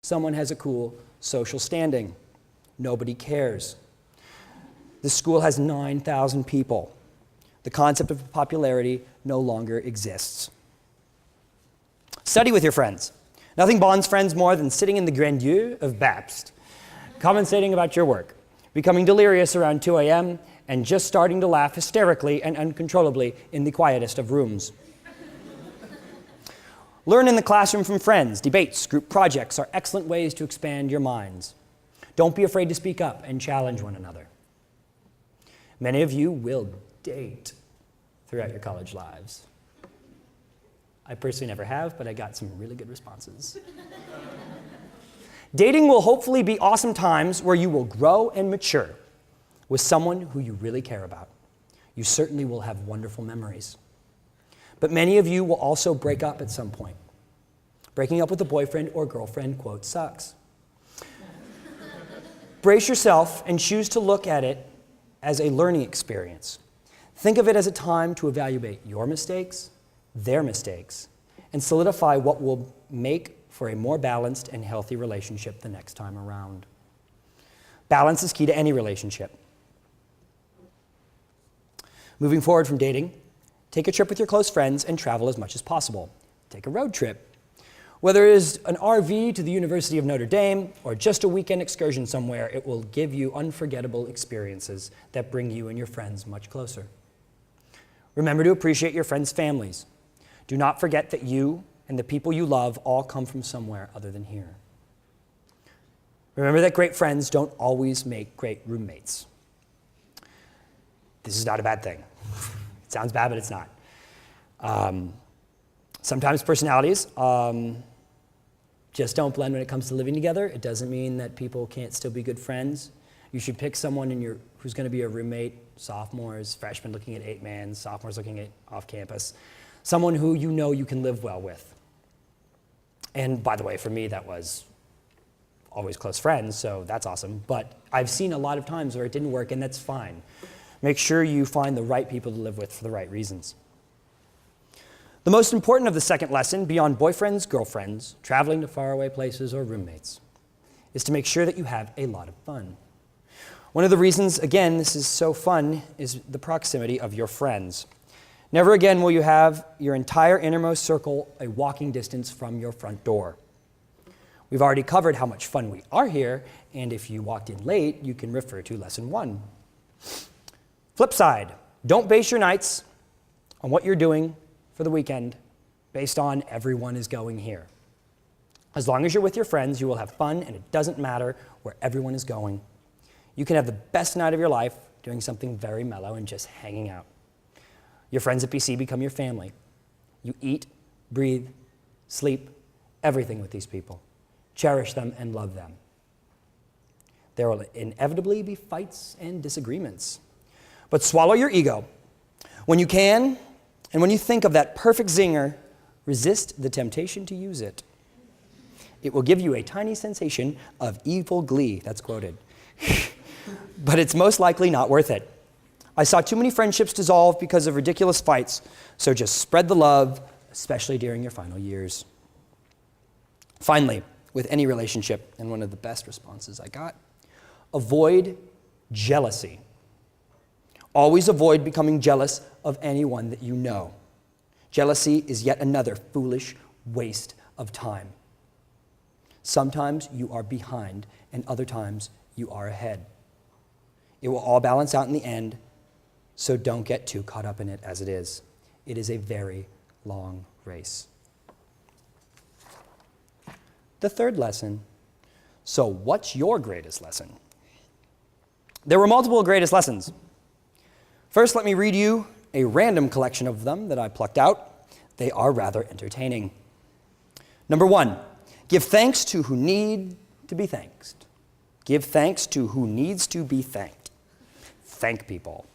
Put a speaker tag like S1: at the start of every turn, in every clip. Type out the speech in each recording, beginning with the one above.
S1: someone has a cool social standing. Nobody cares. The school has 9,000 people. The concept of popularity no longer exists. Study with your friends. Nothing bonds friends more than sitting in the grandeur of Babst, commentating about your work, becoming delirious around 2 a.m., and just starting to laugh hysterically and uncontrollably in the quietest of rooms. Learn in the classroom from friends. Debates, group projects are excellent ways to expand your minds. Don't be afraid to speak up and challenge one another. Many of you will date throughout your college lives. I personally never have, but I got some really good responses. Dating will hopefully be awesome times where you will grow and mature with someone who you really care about. You certainly will have wonderful memories. But many of you will also break up at some point. Breaking up with a boyfriend or girlfriend, quote, sucks. Brace yourself and choose to look at it as a learning experience. Think of it as a time to evaluate your mistakes, their mistakes, and solidify what will make for a more balanced and healthy relationship the next time around. Balance is key to any relationship. Moving forward from dating, take a trip with your close friends and travel as much as possible. Take a road trip. Whether it is an RV to the University of Notre Dame or just a weekend excursion somewhere, it will give you unforgettable experiences that bring you and your friends much closer. Remember to appreciate your friends' families. Do not forget that you and the people you love all come from somewhere other than here. Remember that great friends don't always make great roommates. This is not a bad thing. It sounds bad, but it's not. Sometimes personalities just don't blend when it comes to living together. It doesn't mean that people can't still be good friends. You should pick someone who's going to be a roommate, sophomores, freshmen looking at 8-man, sophomores looking at off-campus, someone who you know you can live well with. And by the way, for me, that was always close friends, so that's awesome. But I've seen a lot of times where it didn't work, and that's fine. Make sure you find the right people to live with for the right reasons. The most important of the second lesson, beyond boyfriends, girlfriends, traveling to faraway places, or roommates, is to make sure that you have a lot of fun. One of the reasons, again, this is so fun is the proximity of your friends. Never again will you have your entire innermost circle a walking distance from your front door. We've already covered how much fun we are here, and if you walked in late, you can refer to lesson 1. Flip side, don't base your nights on what you're doing for the weekend based on everyone is going here. As long as you're with your friends, you will have fun, and it doesn't matter where everyone is going. You can have the best night of your life doing something very mellow and just hanging out. Your friends at BC become your family. You eat, breathe, sleep, everything with these people. Cherish them and love them. There will inevitably be fights and disagreements. But swallow your ego. When you can, and when you think of that perfect zinger, resist the temptation to use it. It will give you a tiny sensation of evil glee, that's quoted. But it's most likely not worth it. I saw too many friendships dissolve because of ridiculous fights, so just spread the love, especially during your final years. Finally, with any relationship, and one of the best responses I got, avoid jealousy. Always avoid becoming jealous of anyone that you know. Jealousy is yet another foolish waste of time. Sometimes you are behind, and other times you are ahead. It will all balance out in the end, so don't get too caught up in it as it is. It is a very long race. The third lesson. So what's your greatest lesson? There were multiple greatest lessons. First, let me read you a random collection of them that I plucked out. They are rather entertaining. Number 1, give thanks to who need to be thanked. Give thanks to who needs to be thanked. Thank people.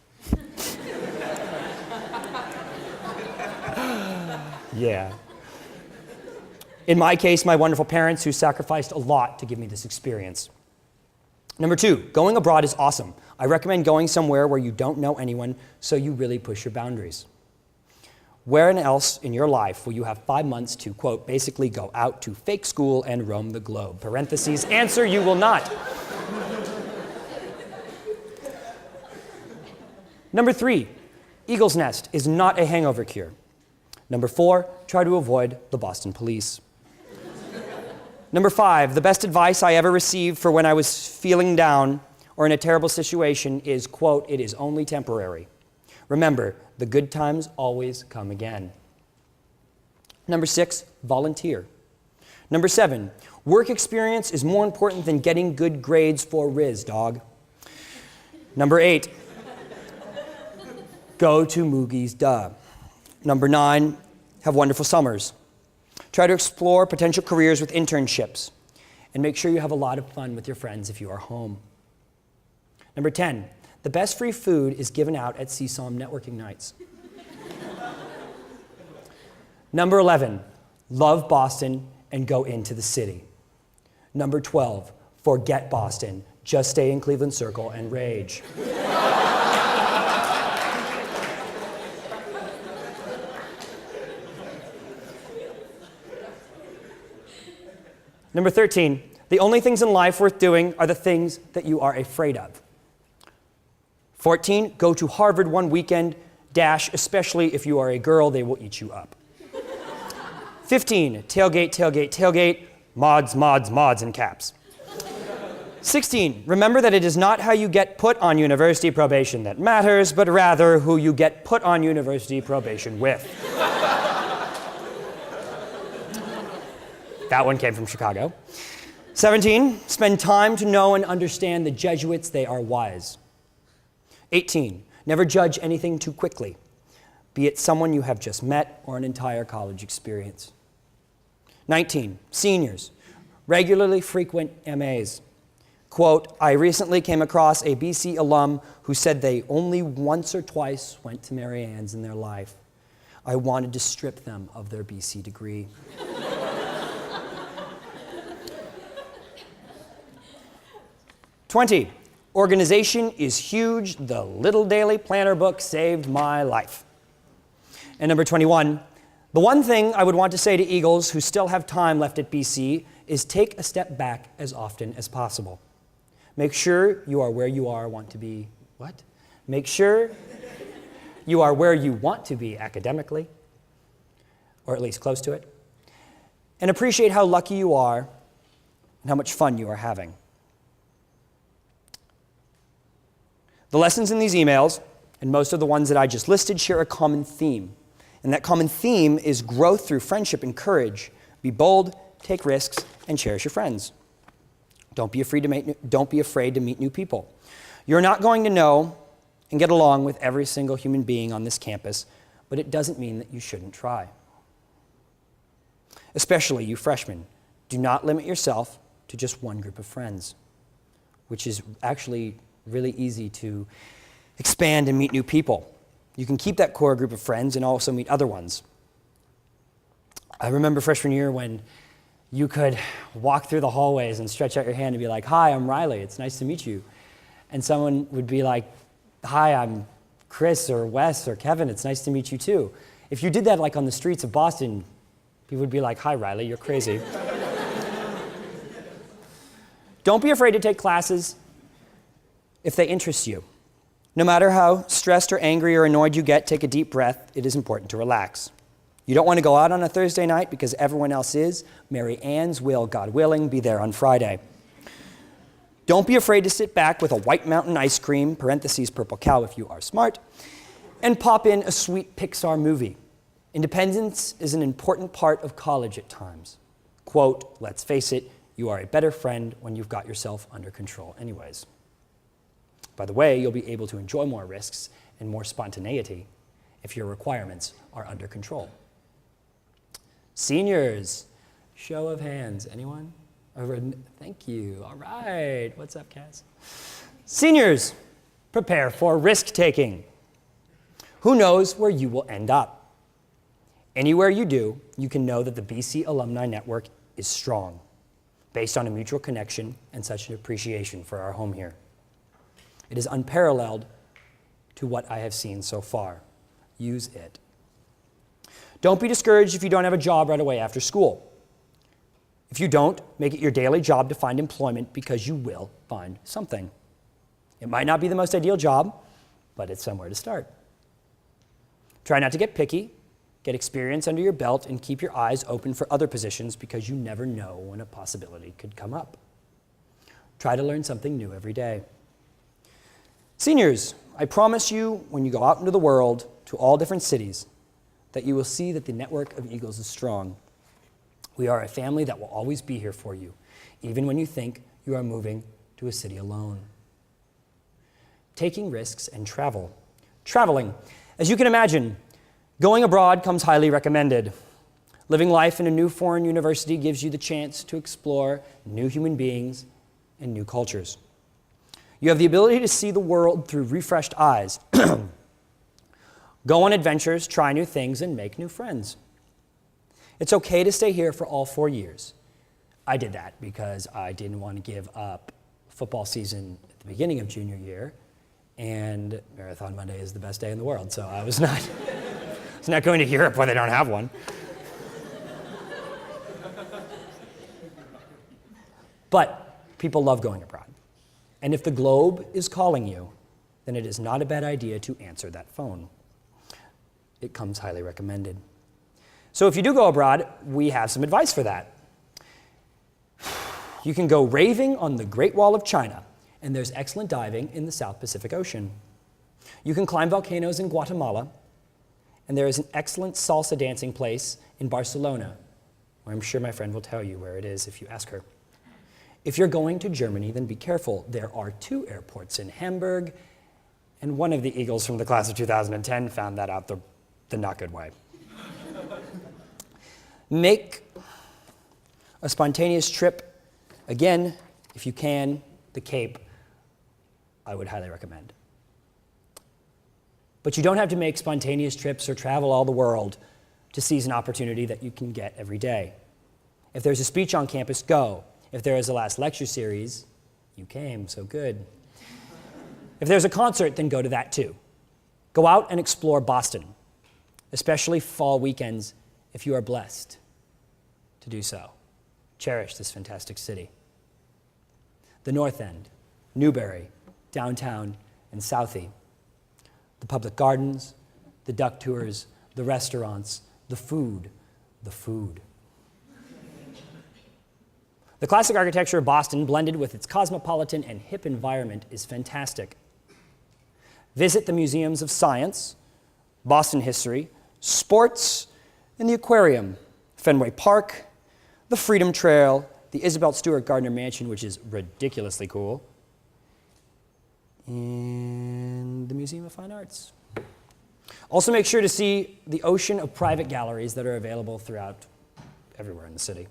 S1: Yeah. In my case, my wonderful parents who sacrificed a lot to give me this experience. Number 2, going abroad is awesome. I recommend going somewhere where you don't know anyone, so you really push your boundaries. Where else in your life will you have 5 months to, quote, basically go out to fake school and roam the globe? Parentheses, answer, you will not. Number 3, Eagle's Nest is not a hangover cure. Number 4, try to avoid the Boston police. Number 5, the best advice I ever received for when I was feeling down or in a terrible situation is, quote, it is only temporary. Remember, the good times always come again. Number 6, volunteer. Number 7, work experience is more important than getting good grades for Riz, dog. Number 8, go to Moogie's, duh. Number 9, have wonderful summers. Try to explore potential careers with internships. And make sure you have a lot of fun with your friends if you are home. Number 10, the best free food is given out at CSOM networking nights. Number 11, love Boston and go into the city. Number 12, forget Boston, just stay in Cleveland Circle and rage. Number 13, the only things in life worth doing are the things that you are afraid of. 14, go to Harvard one weekend, especially if you are a girl, they will eat you up. 15, tailgate, tailgate, tailgate, mods in caps. 16, remember that it is not how you get put on university probation that matters, but rather who you get put on university probation with. That one came from Chicago. 17, spend time to know and understand the Jesuits, they are wise. 18, never judge anything too quickly, be it someone you have just met or an entire college experience. 19, seniors, regularly frequent MAs. Quote, I recently came across a BC alum who said they only once or twice went to Mary Ann's in their life. I wanted to strip them of their BC degree. 20, organization is huge. The little daily planner book saved my life. And number 21, the one thing I would want to say to Eagles who still have time left at BC is take a step back as often as possible. Make sure you are where you want to be. What? Make sure you are where you want to be academically, or at least close to it, and appreciate how lucky you are and how much fun you are having. The lessons in these emails, and most of the ones that I just listed, share a common theme. And that common theme is growth through friendship and courage. Be bold, take risks, and cherish your friends. Don't be afraid to meet new people. You're not going to know and get along with every single human being on this campus, but it doesn't mean that you shouldn't try. Especially you freshmen. Do not limit yourself to just one group of friends, which is actually really easy to expand and meet new people. You can keep that core group of friends and also meet other ones. I remember freshman year when you could walk through the hallways and stretch out your hand and be like, hi, I'm Reilly, it's nice to meet you. And someone would be like, hi, I'm Chris or Wes or Kevin, it's nice to meet you too. If you did that like on the streets of Boston, people would be like, hi, Reilly, you're crazy. Don't be afraid to take classes if they interest you. No matter how stressed or angry or annoyed you get, take a deep breath. It is important to relax. You don't want to go out on a Thursday night because everyone else is. Mary Ann's will, God willing, be there on Friday. Don't be afraid to sit back with a White Mountain ice cream, parentheses purple cow if you are smart, and pop in a sweet Pixar movie. Independence is an important part of college at times. Quote, let's face it, you are a better friend when you've got yourself under control anyways. By the way, you'll be able to enjoy more risks and more spontaneity if your requirements are under control. Seniors, show of hands. Anyone? Thank you. All right. What's up, Cass? Seniors, prepare for risk-taking. Who knows where you will end up? Anywhere you do, you can know that the BC Alumni Network is strong, based on a mutual connection and such an appreciation for our home here. It is unparalleled to what I have seen so far. Use it. Don't be discouraged if you don't have a job right away after school. If you don't, make it your daily job to find employment because you will find something. It might not be the most ideal job, but it's somewhere to start. Try not to get picky, get experience under your belt, and keep your eyes open for other positions because you never know when a possibility could come up. Try to learn something new every day. Seniors, I promise you, when you go out into the world, to all different cities, that you will see that the network of Eagles is strong. We are a family that will always be here for you, even when you think you are moving to a city alone. Taking risks and travel. Traveling. As you can imagine, going abroad comes highly recommended. Living life in a new foreign university gives you the chance to explore new human beings and new cultures. You have the ability to see the world through refreshed eyes. Go on adventures, try new things, and make new friends. It's okay to stay here for all 4 years. I did that because I didn't want to give up football season at the beginning of junior year, and Marathon Monday is the best day in the world, so I was not going to Europe where they don't have one. But people love going abroad. And if the globe is calling you, then it is not a bad idea to answer that phone. It comes highly recommended. So if you do go abroad, we have some advice for that. You can go raving on the Great Wall of China, and there's excellent diving in the South Pacific Ocean. You can climb volcanoes in Guatemala, and there is an excellent salsa dancing place in Barcelona, where I'm sure my friend will tell you where it is if you ask her. If you're going to Germany, then be careful. There are 2 airports in Hamburg, and one of the Eagles from the class of 2010 found that out the not good way. Make a spontaneous trip. Again, if you can, the Cape, I would highly recommend. But you don't have to make spontaneous trips or travel all the world to seize an opportunity that you can get every day. If there's a speech on campus, go. If there is a last lecture series, you came, so good. If there's a concert, then go to that too. Go out and explore Boston, especially fall weekends if you are blessed to do so. Cherish this fantastic city. The North End, Newbury, downtown, and Southie. The public gardens, the duck tours, the restaurants, the food. The classic architecture of Boston, blended with its cosmopolitan and hip environment, is fantastic. Visit the museums of science, Boston history, sports, and the aquarium, Fenway Park, the Freedom Trail, the Isabel Stewart Gardner Mansion, which is ridiculously cool, and the Museum of Fine Arts. Also make sure to see the ocean of private galleries that are available throughout everywhere in the city.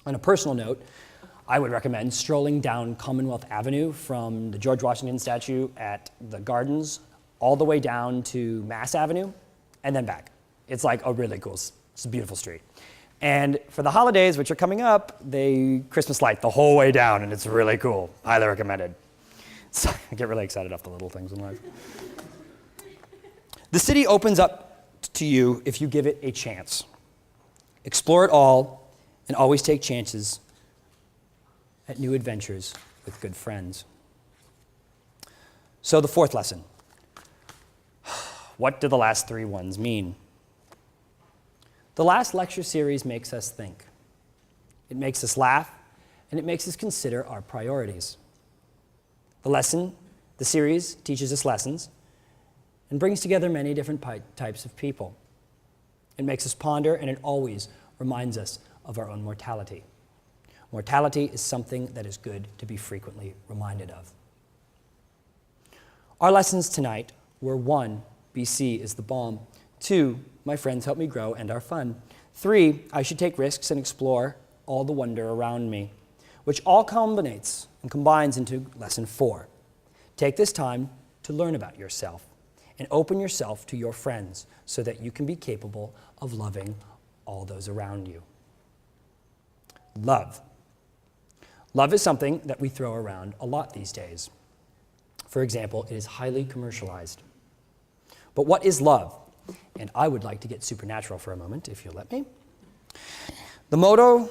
S1: On a personal note, I would recommend strolling down Commonwealth Avenue from the George Washington statue at the Gardens all the way down to Mass Avenue and then back. It's like a really cool, it's a beautiful street. And for the holidays, which are coming up, they Christmas light the whole way down, and it's really cool. Highly recommended. So I get really excited off the little things in life. The city opens up to you if you give it a chance. Explore it all, and always take chances at new adventures with good friends. So the 4th lesson. What do the last 3 ones mean? The last lecture series makes us think. It makes us laugh, and it makes us consider our priorities. The series teaches us lessons and brings together many different types of people. It makes us ponder, and it always reminds us of our own mortality. Mortality is something that is good to be frequently reminded of. Our lessons tonight were 1, BC is the bomb. 2, my friends help me grow and are fun. 3, I should take risks and explore all the wonder around me, which all culminates and combines into lesson 4. Take this time to learn about yourself and open yourself to your friends so that you can be capable of loving all those around you. Love. Love is something that we throw around a lot these days. For example, it is highly commercialized. But what is love? And I would like to get supernatural for a moment, if you'll let me. The motto